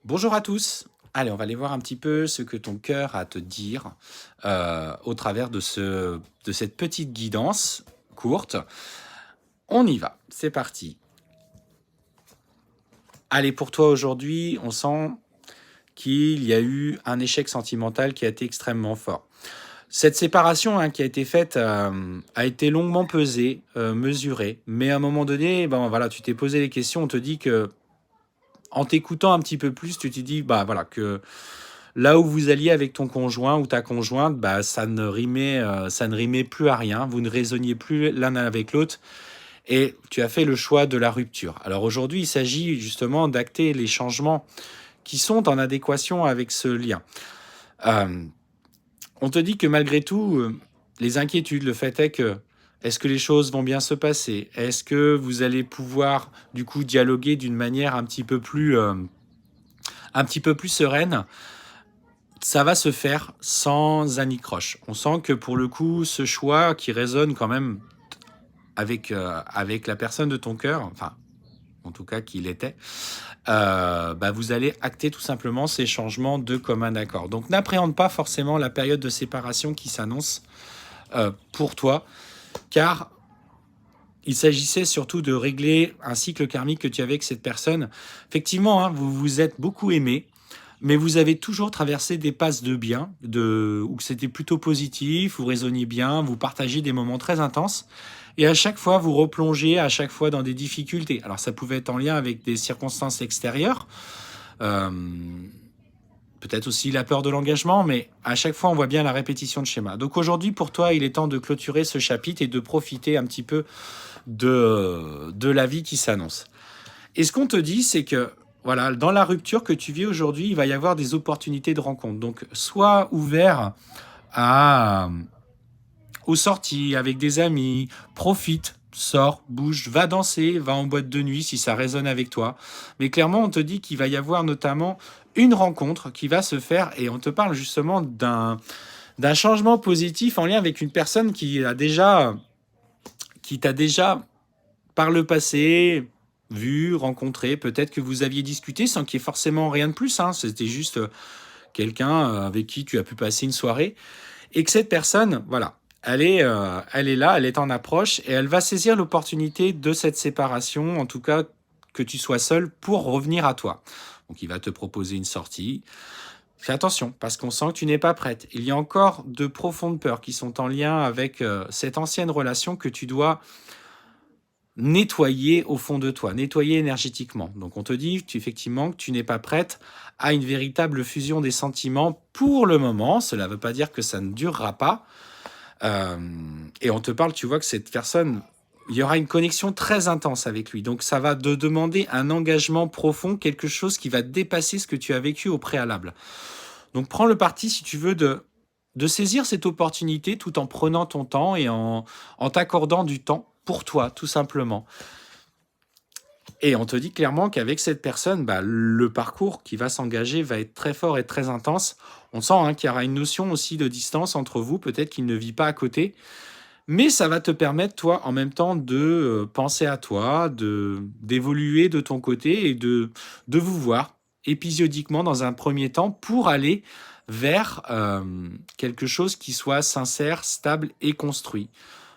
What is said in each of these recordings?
Bonjour à tous. Allez, on va aller voir un petit peu ce que ton cœur a à te dire au travers de cette petite guidance courte. On y va, c'est parti. Allez, pour toi aujourd'hui, on sent qu'il y a eu un échec sentimental qui a été extrêmement fort. Cette séparation qui a été faite a été longuement pesée, mesurée, mais à un moment donné, ben voilà, tu t'es posé les questions, on te dit que en t'écoutant un petit peu plus, tu t'es dit bah voilà que là où vous alliez avec ton conjoint ou ta conjointe, bah, ça ne rimait plus à rien. Vous ne raisonniez plus l'un avec l'autre et tu as fait le choix de la rupture. Alors aujourd'hui, il s'agit justement d'acter les changements qui sont en adéquation avec ce lien. Euh, on te dit que malgré tout, les inquiétudes, le fait est que est-ce que les choses vont bien se passer? Est-ce que vous allez pouvoir du coup dialoguer d'une manière un petit peu plus sereine? Ça va se faire sans anicroche. On sent que pour le coup, ce choix qui résonne quand même avec la personne de ton cœur, enfin, en tout cas qu'il était, bah, vous allez acter tout simplement ces changements de commun accord. Donc n'appréhende pas forcément la période de séparation qui s'annonce pour toi, car il s'agissait surtout de régler un cycle karmique que tu avais avec cette personne. Effectivement, vous vous êtes beaucoup aimé, mais vous avez toujours traversé des passes de bien, où c'était plutôt positif, vous raisonniez bien, vous partagez des moments très intenses. Et à chaque fois, vous replongez à chaque fois dans des difficultés. Alors ça pouvait être en lien avec des circonstances extérieures, euh, peut-être aussi la peur de l'engagement, mais à chaque fois, on voit bien la répétition de schéma. Donc aujourd'hui, pour toi, il est temps de clôturer ce chapitre et de profiter un petit peu de la vie qui s'annonce. Et ce qu'on te dit, c'est que voilà, dans la rupture que tu vis aujourd'hui, il va y avoir des opportunités de rencontre. Donc, sois ouvert à, aux sorties avec des amis, profite, sors, bouge, va danser, va en boîte de nuit si ça résonne avec toi. Mais clairement, on te dit qu'il va y avoir notamment une rencontre qui va se faire et on te parle justement d'un changement positif en lien avec une personne qui t'a déjà par le passé, vu, rencontré, peut-être que vous aviez discuté sans qu'il y ait forcément rien de plus. C'était juste quelqu'un avec qui tu as pu passer une soirée. Et que cette personne, voilà, elle est là, elle est en approche et elle va saisir l'opportunité de cette séparation, en tout cas que tu sois seul, pour revenir à toi. Donc il va te proposer une sortie. Fais attention, parce qu'on sent que tu n'es pas prête. Il y a encore de profondes peurs qui sont en lien avec cette ancienne relation que tu dois nettoyer au fond de toi, nettoyer énergétiquement. Donc on te dit effectivement que tu n'es pas prête à une véritable fusion des sentiments pour le moment. Cela ne veut pas dire que ça ne durera pas. Euh, et on te parle, tu vois que cette personne, il y aura une connexion très intense avec lui. Donc ça va te demander un engagement profond, quelque chose qui va dépasser ce que tu as vécu au préalable. Donc prends le parti, si tu veux, de saisir cette opportunité tout en prenant ton temps et en t'accordant du temps pour toi, tout simplement. Et on te dit clairement qu'avec cette personne, bah, le parcours qui va s'engager va être très fort et très intense. On sent qu'il y aura une notion aussi de distance entre vous, peut-être qu'il ne vit pas à côté, mais ça va te permettre, toi, en même temps, de penser à toi, d'évoluer de ton côté et de vous voir épisodiquement dans un premier temps pour aller vers quelque chose qui soit sincère, stable et construit.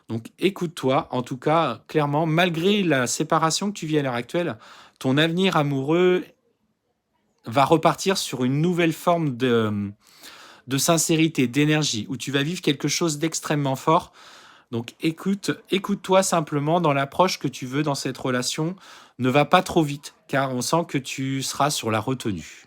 Donc écoute-toi, en tout cas, clairement, malgré la séparation que tu vis à l'heure actuelle, ton avenir amoureux va repartir sur une nouvelle forme de sincérité, d'énergie, où tu vas vivre quelque chose d'extrêmement fort. Donc écoute-toi simplement dans l'approche que tu veux dans cette relation. Ne va pas trop vite, car on sent que tu seras sur la retenue.